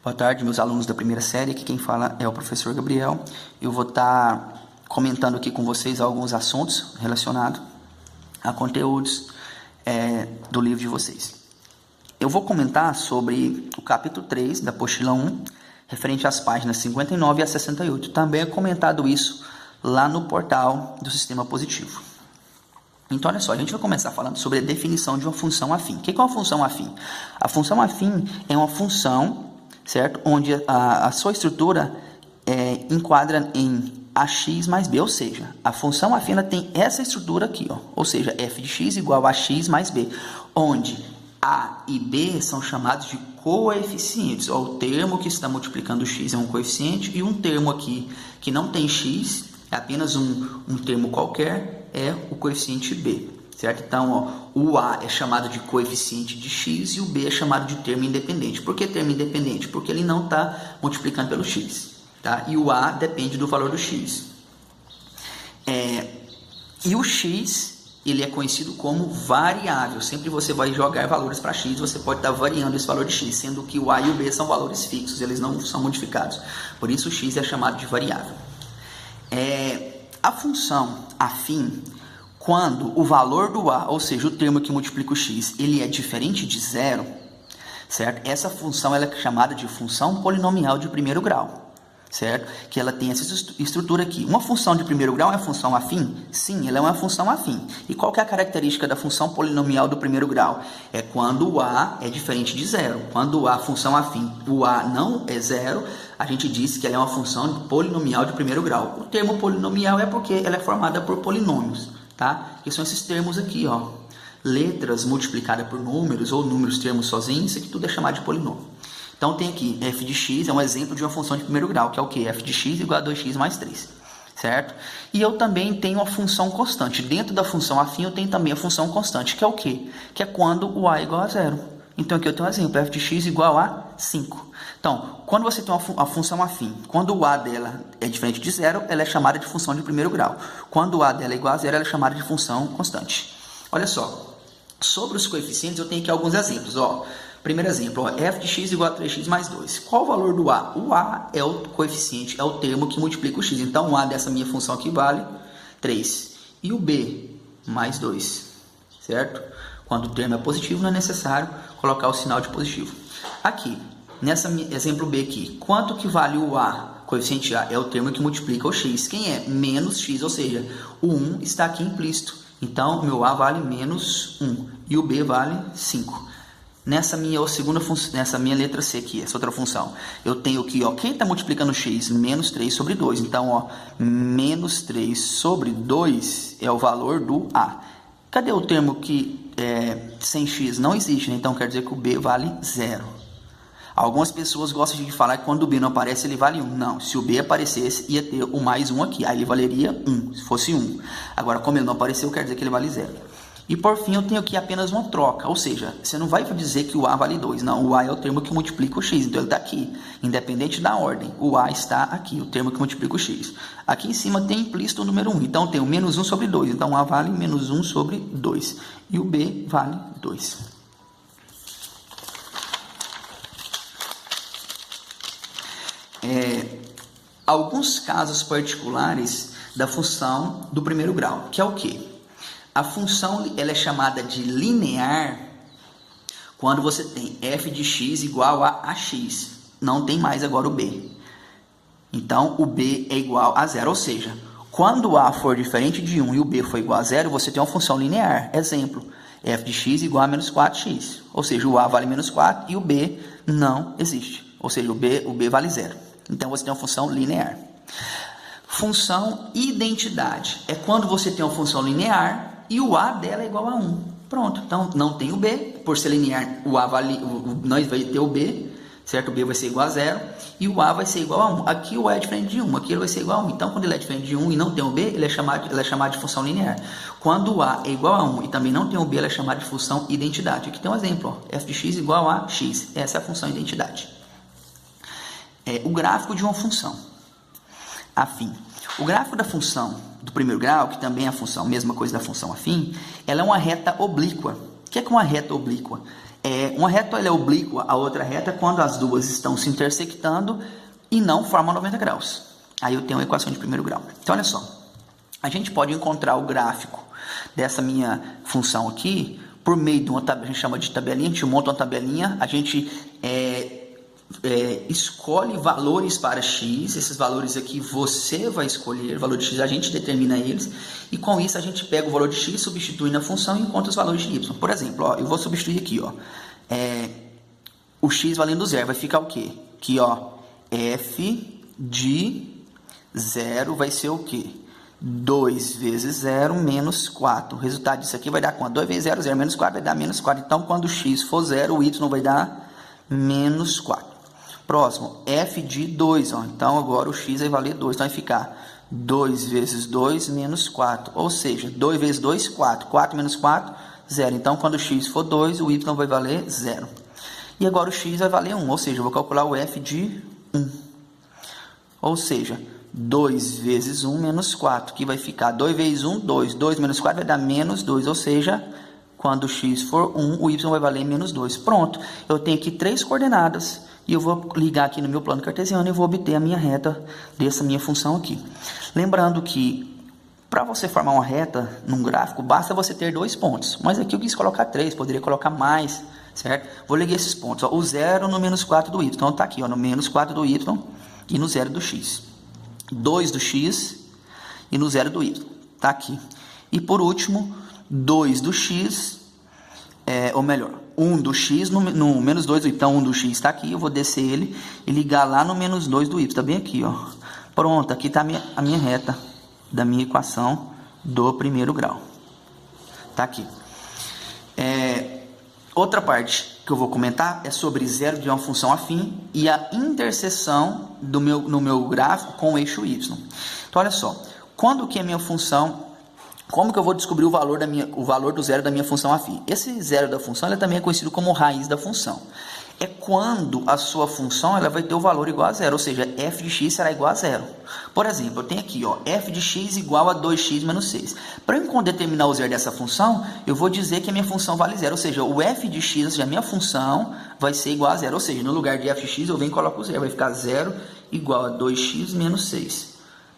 Boa tarde, meus alunos da primeira série. Aqui quem fala é o professor Gabriel. Eu vou estar comentando aqui com vocês alguns assuntos relacionados a conteúdos do livro de vocês. Eu vou comentar sobre o capítulo 3 da apostila 1, referente às páginas 59 a 68. Também é comentado isso lá no portal do Sistema Positivo. Então, olha só, a gente vai começar falando sobre a definição de uma função afim. O que é uma função afim? A função afim é uma função, certo? Onde a sua estrutura enquadra em ax mais b, ou seja, a função afim ela tem essa estrutura aqui, ó, ou seja, f de x igual a x mais b, onde a e b são chamados de coeficientes. Ó, o termo que está multiplicando x é um coeficiente e um termo aqui que não tem x, é apenas um termo qualquer, é o coeficiente b, certo? Então, ó, o a é chamado de coeficiente de x e o b é chamado de termo independente. Por que termo independente? Porque ele não está multiplicando pelo x, tá? E o a depende do valor do x. E o x, ele é conhecido como variável. Sempre você vai jogar valores para x, você pode estar variando esse valor de x, sendo que o a e o b são valores fixos, eles não são modificados. Por isso o x é chamado de variável. A função afim, quando o valor do a, ou seja, o termo que multiplica o x, ele é diferente de zero, certo? Essa função ela é chamada de função polinomial de primeiro grau, certo? Que ela tem essa estrutura aqui. Uma função de primeiro grau é uma função afim? Sim, ela é uma função afim. E qual que é a característica da função polinomial do primeiro grau? É quando o a é diferente de zero. Quando a função afim, o a não é zero, a gente diz que ela é uma função polinomial de primeiro grau. O termo polinomial é porque ela é formada por polinômios, tá? Que são esses termos aqui, ó. Letras multiplicadas por números ou números termos sozinhos, isso aqui tudo é chamado de polinômio. Então tem aqui f de x, é um exemplo de uma função de primeiro grau, que é o quê? F de x igual a 2x mais 3, certo? E eu também tenho uma função constante. Dentro da função afim eu tenho também a função constante, que é o quê? Que é quando o a é igual a zero. Então aqui eu tenho um exemplo, f de x igual a 5. Então, quando você tem a função afim, quando o a dela é diferente de zero, ela é chamada de função de primeiro grau. Quando o a dela é igual a zero, ela é chamada de função constante. Olha só, sobre os coeficientes eu tenho aqui alguns exemplos, ó. Primeiro exemplo, ó, f de x igual a 3x mais 2. Qual o valor do a? O a é o coeficiente, é o termo que multiplica o x. Então, o a dessa minha função aqui vale 3. E o b, mais 2, certo? Quando o termo é positivo, não é necessário colocar o sinal de positivo. Aqui, nesse exemplo b aqui, quanto que vale o a? Coeficiente a é o termo que multiplica o x. Quem é? Menos x, ou seja, o 1 está aqui implícito. Então, meu a vale menos 1 e o b vale 5. Nessa minha letra C aqui, essa outra função, eu tenho aqui, ó, quem está multiplicando x? Menos 3 sobre 2. Então, ó, menos 3 sobre 2 é o valor do a. Cadê o termo que sem x não existe, né? Então, quer dizer que o b vale 0. Algumas pessoas gostam de falar que quando o b não aparece, ele vale 1. Não, se o b aparecesse, ia ter o mais 1 aqui. Aí ele valeria 1, se fosse 1. Agora, como ele não apareceu, quer dizer que ele vale 0. E por fim, eu tenho aqui apenas uma troca, ou seja, você não vai dizer que o a vale 2, não, o a é o termo que multiplica o x, então ele está aqui, independente da ordem, o a está aqui, o termo que multiplica o x. Aqui em cima tem implícito o número 1, então tem o menos 1 sobre 2, então o a vale menos 1 sobre 2, e o b vale 2. Alguns casos particulares da função do primeiro grau, que é o quê? A função ela é chamada de linear quando você tem f de x igual a ax. Não tem mais agora o b. Então, o b é igual a zero. Ou seja, quando o a for diferente de 1 e o b for igual a zero, você tem uma função linear. Exemplo, f de x igual a menos 4x. Ou seja, o a vale menos 4 e o b não existe. Ou seja, o b vale zero. Então, você tem uma função linear. Função identidade. É quando você tem uma função linear e o a dela é igual a 1. Pronto, então não tem o b, por ser linear, o a vale, nós vai ter o b, certo? O b vai ser igual a 0 e o a vai ser igual a 1. Aqui o a é diferente de 1, aqui ele vai ser igual a 1. Então, quando ele é diferente de 1 e não tem o b, ela é chamada de função linear. Quando o a é igual a 1 e também não tem o b, ela é chamada de função identidade. Aqui tem um exemplo, ó, f de x igual a x. Essa é a função identidade. O gráfico de uma função afim. O gráfico da função do primeiro grau, que também é a função, mesma coisa da função afim, ela é uma reta oblíqua. O que é uma reta oblíqua? Uma reta ela é oblíqua à outra reta quando as duas estão se intersectando e não formam 90 graus. Aí eu tenho uma equação de primeiro grau. Então, olha só. A gente pode encontrar o gráfico dessa minha função aqui por meio de uma tabela, a gente chama de tabelinha, a gente monta uma tabelinha, a gente escolhe valores para x, esses valores aqui você vai escolher, o valor de x a gente determina eles, e com isso a gente pega o valor de x, substitui na função e encontra os valores de y. Por exemplo, ó, eu vou substituir aqui, ó, o x valendo zero, vai ficar o quê? Aqui, ó, f de 0 vai ser o quê? 2 vezes 0 menos 4. O resultado disso aqui vai dar quanto? 2 vezes 0, 0 menos 4 vai dar menos 4. Então, quando o x for 0, o y vai dar menos 4. Próximo, f de 2. Ó. Então, agora o x vai valer 2. Então, vai ficar 2 vezes 2 menos 4. Ou seja, 2 vezes 2, 4. 4 menos 4, 0. Então, quando o x for 2, o y vai valer 0. E agora o x vai valer 1. Ou seja, eu vou calcular o f de 1. Ou seja, 2 vezes 1 menos 4, que vai ficar 2 vezes 1, 2. 2 menos 4 vai dar menos 2, ou seja, quando o x for 1, o y vai valer menos 2. Pronto, eu tenho aqui 3 coordenadas, e eu vou ligar aqui no meu plano cartesiano e vou obter a minha reta dessa minha função aqui. Lembrando que, para você formar uma reta num gráfico, basta você ter 2 pontos. Mas aqui eu quis colocar 3, poderia colocar mais, certo? Vou ligar esses pontos, ó, o 0 no menos 4 do y. Então, está aqui, ó, no menos 4 do y e no 0 do x. 2 do x e no 0 do y. Está aqui. E por último, 2 do x, ou melhor, 1 do x no menos 2 do y. Então, 1 do x está aqui. Eu vou descer ele e ligar lá no menos 2 do y. Está bem aqui, ó. Pronto, aqui está a minha reta da minha equação do primeiro grau. Está aqui. Outra parte que eu vou comentar é sobre zero de uma função afim e a interseção no meu gráfico com o eixo y. Então, olha só, quando que a minha função, como que eu vou descobrir o valor do zero da minha função afim? Esse zero da função ele também é conhecido como raiz da função. É quando a sua função ela vai ter o valor igual a zero, ou seja, f de x será igual a zero. Por exemplo, eu tenho aqui, ó, f de x igual a 2x menos 6. Para eu determinar o zero dessa função, eu vou dizer que a minha função vale zero, ou seja, o f de x, ou seja, a minha função vai ser igual a zero, ou seja, no lugar de f de x eu venho e coloco o zero, vai ficar 0 igual a 2x menos 6.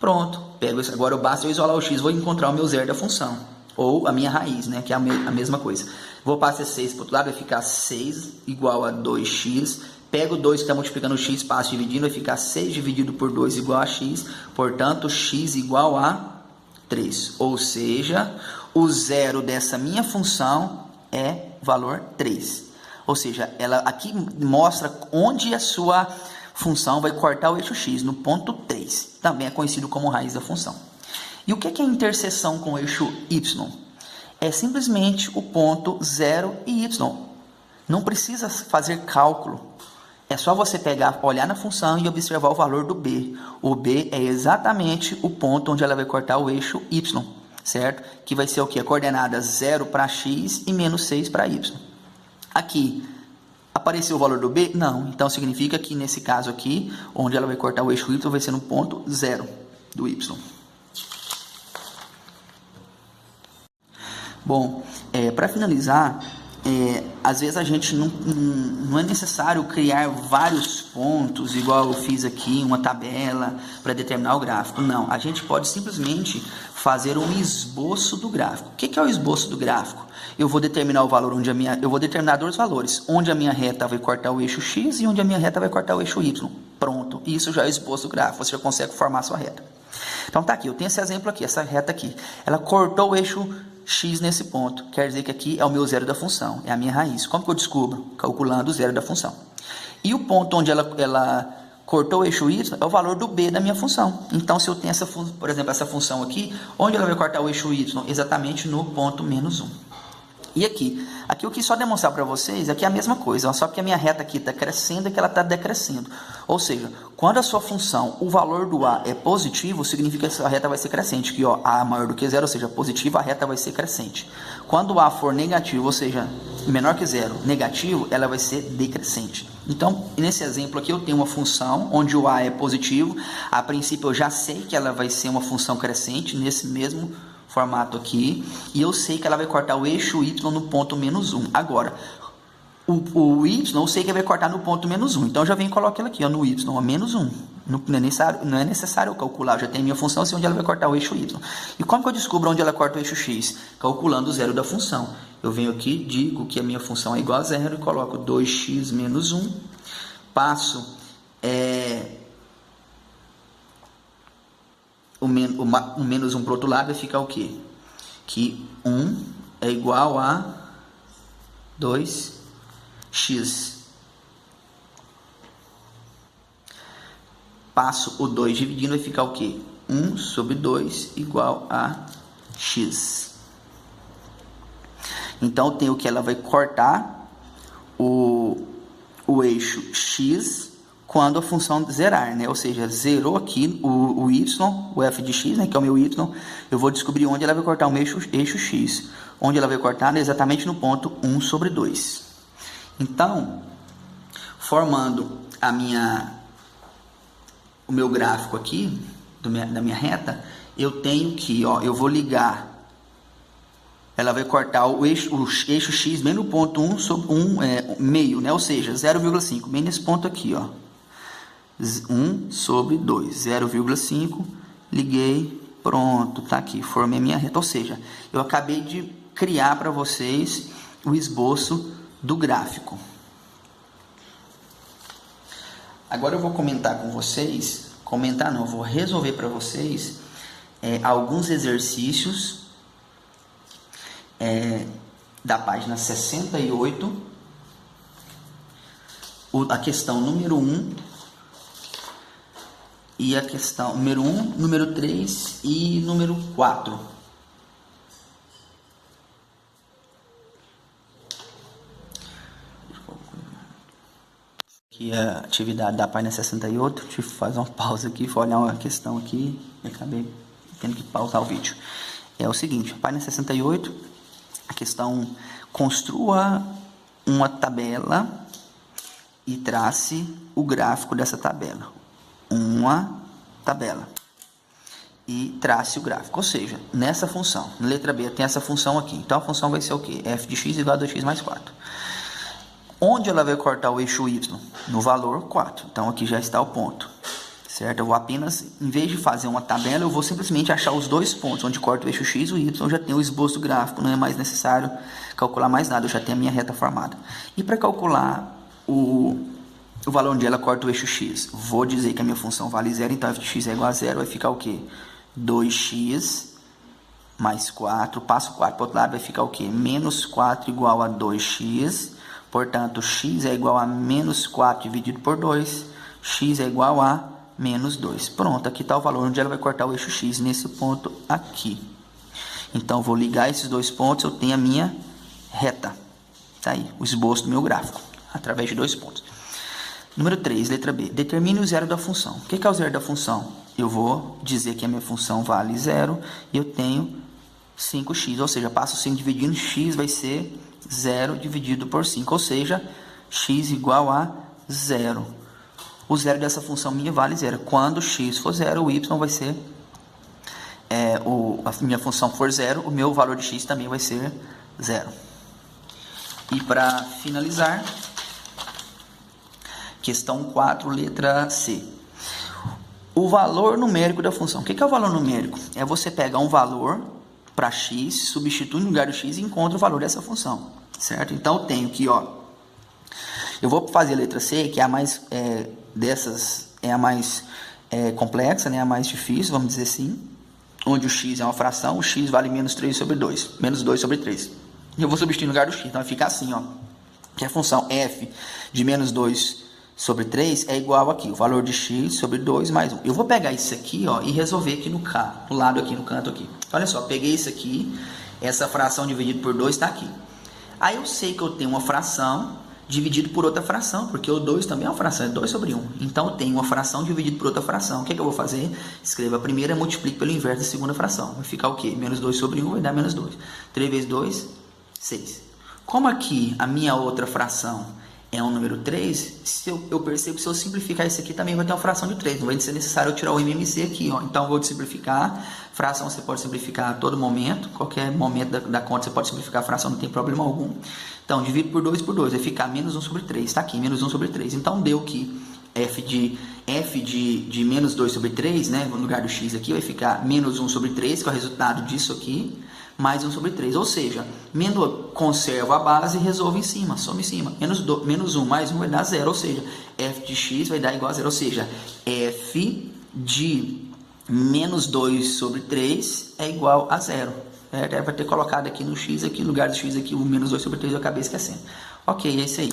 Pronto, pego isso. Agora basta eu isolar o x, vou encontrar o meu zero da função, ou a minha raiz, né, que é a mesma coisa. Vou passar 6 para o outro lado, vai ficar 6 igual a 2x. Pego 2 que está multiplicando o x, passo dividindo, vai ficar 6 dividido por 2 igual a x. Portanto, x igual a 3. Ou seja, o zero dessa minha função é valor 3. Ou seja, ela aqui mostra onde a sua função vai cortar o eixo x, no ponto 3. Também é conhecido como raiz da função. E o que é a interseção com o eixo y? É simplesmente o ponto 0 e y. Não precisa fazer cálculo. É só você pegar, olhar na função e observar o valor do b. O b é exatamente o ponto onde ela vai cortar o eixo y, certo? Que vai ser o quê? A coordenada 0 para x e menos 6 para y. Aqui, apareceu o valor do b? Não. Então, significa que nesse caso aqui, onde ela vai cortar o eixo y, vai ser no ponto 0 do y. Bom, para finalizar, às vezes a gente não é necessário criar vários pontos, igual eu fiz aqui, uma tabela para determinar o gráfico. Não, a gente pode simplesmente fazer um esboço do gráfico. O que é o esboço do gráfico? Eu vou determinar o valor eu vou determinar 2 valores, onde a minha reta vai cortar o eixo x e onde a minha reta vai cortar o eixo y. Pronto, isso já é o esboço do gráfico, você já consegue formar a sua reta. Então tá aqui, eu tenho esse exemplo aqui, essa reta aqui, ela cortou o eixo x nesse ponto, quer dizer que aqui é o meu zero da função, é a minha raiz. Como que eu descubro? Calculando o zero da função. E o ponto onde ela cortou o eixo y é o valor do b da minha função. Então, se eu tenho, por exemplo, essa função aqui, onde ela vai cortar o eixo y? Exatamente no ponto menos 1. E aqui eu quis só demonstrar para vocês, aqui é a mesma coisa, só que a minha reta aqui está crescendo e que ela está decrescendo. Ou seja, quando a sua função, o valor do a é positivo, significa que a sua reta vai ser crescente, que ó, a maior do que zero, ou seja, positivo, a reta vai ser crescente. Quando o a for negativo, ou seja, menor que zero, negativo, ela vai ser decrescente. Então, nesse exemplo aqui, eu tenho uma função onde o a é positivo, a princípio eu já sei que ela vai ser uma função crescente, nesse mesmo formato aqui, e eu sei que ela vai cortar o eixo y no ponto menos 1. Agora, O y, eu sei que vai cortar no ponto menos 1. Então, eu já venho e coloco ela aqui, ó, no y, ó, menos 1. Não é necessário eu calcular, eu já tenho a minha função, eu sei onde ela vai cortar o eixo y. E como que eu descubro onde ela corta o eixo x? Calculando o zero da função. Eu venho aqui, digo que a minha função é igual a zero e coloco 2x menos 1. Passo o menos 1 para o outro lado, vai ficar o quê? Que 1 é igual a 2x. Passo o 2 dividindo, vai ficar o quê? 1 sobre 2 igual a x. Então, eu tenho que ela vai cortar o eixo x quando a função zerar, né? Ou seja, zerou aqui o y, o f de x, né? Que é o meu y. Eu vou descobrir onde ela vai cortar o meu eixo x. Onde ela vai cortar? Exatamente no ponto 1 sobre 2. Então, formando o meu gráfico aqui, da minha reta, eu tenho que, ó, eu vou ligar, ela vai cortar o eixo x bem no ponto 1 sobre 1, meio, né? Ou seja, 0,5, bem nesse ponto aqui, ó. 1 sobre 2, 0,5, liguei, pronto, tá aqui, formei a minha reta. Ou seja, eu acabei de criar para vocês o esboço do gráfico. Agora eu vou comentar com vocês, vou resolver para vocês alguns exercícios da página 68, a questão número 1 e a questão número 1, número 3 e número 4. Aqui a atividade da página 68, deixa eu fazer uma pausa aqui, vou olhar uma questão aqui e acabei tendo que pausar o vídeo. É o seguinte, página 68, a questão: construa uma tabela e trace o gráfico dessa tabela. Uma tabela e trace o gráfico, ou seja, nessa função, na letra B tem essa função aqui, então a função vai ser o que? F de x igual a 2x mais 4. Onde ela vai cortar o eixo y? No valor 4. Então, aqui já está o ponto. Certo? Eu vou apenas, em vez de fazer uma tabela, eu vou simplesmente achar os dois pontos onde corta o eixo x e o y. Eu já tenho o esboço do gráfico, não é mais necessário calcular mais nada. Eu já tenho a minha reta formada. E para calcular o valor onde ela corta o eixo x, vou dizer que a minha função vale zero. Então, f de x é igual a zero. Vai ficar o quê? 2x mais 4. Passo 4 para o outro lado, vai ficar o quê? Menos 4 igual a 2x. Portanto, x é igual a menos 4 dividido por 2. X é igual a menos 2. Pronto, aqui está o valor onde ela vai cortar o eixo x, nesse ponto aqui. Então, vou ligar esses dois pontos, eu tenho a minha reta. Está aí, o esboço do meu gráfico, através de dois pontos. Número 3, letra B. Determine o zero da função. O que é o zero da função? Eu vou dizer que a minha função vale zero e eu tenho 5x. Ou seja, passo 5 dividindo, x vai ser 0 dividido por 5, ou seja, x igual a 0. O zero dessa função minha vale 0. Quando x for 0, o y vai ser, a minha função for 0, o meu valor de x também vai ser 0. E para finalizar, questão 4, letra C. O valor numérico da função. O que é o valor numérico? É você pegar um valor para x, substitui no lugar do x e encontra o valor dessa função, certo? Então, eu tenho que, ó, eu vou fazer a letra C, que é a mais, dessas, é a mais complexa, né? A mais difícil, vamos dizer assim, onde o x é uma fração, o x vale menos 3 sobre 2, menos 2 sobre 3. E eu vou substituir no lugar do x, então vai ficar assim, ó, que a função f de menos 2 sobre 3 é igual aqui, o valor de x sobre 2 mais 1. Eu vou pegar isso aqui, ó, e resolver aqui no lado aqui, no canto aqui. Olha só, peguei isso aqui, essa fração dividida por 2 está aqui. Aí eu sei que eu tenho uma fração dividido por outra fração, porque o 2 também é uma fração, é 2 sobre 1. Então eu tenho uma fração dividida por outra fração. O que eu vou fazer? Escreva a primeira, multiplique pelo inverso da segunda fração. Vai ficar o quê? Menos 2 sobre 1 vai dar menos 2. 3 vezes 2, 6. Como aqui a minha outra fração é um número 3, eu percebo que se eu simplificar isso aqui também vai ter uma fração de 3, não vai ser necessário eu tirar o MMC aqui, ó. Então eu vou simplificar, fração você pode simplificar a todo momento, qualquer momento da conta você pode simplificar a fração, não tem problema algum. Então divido por 2, vai ficar menos 1 sobre 3, tá aqui, menos 1 sobre 3. Então deu que f de menos 2 sobre 3, né, no lugar do x aqui, vai ficar menos 1 sobre 3, que é o resultado disso aqui, mais 1 sobre 3, ou seja, conservo a base e resolvo em cima, soma em cima, menos 1 mais 1 vai dar 0, ou seja, f de x vai dar igual a 0, ou seja, f de menos 2 sobre 3 é igual a 0. Deve ter colocado aqui no x, aqui no lugar do x aqui, o menos 2 sobre 3 eu acabei esquecendo. Ok, é isso aí.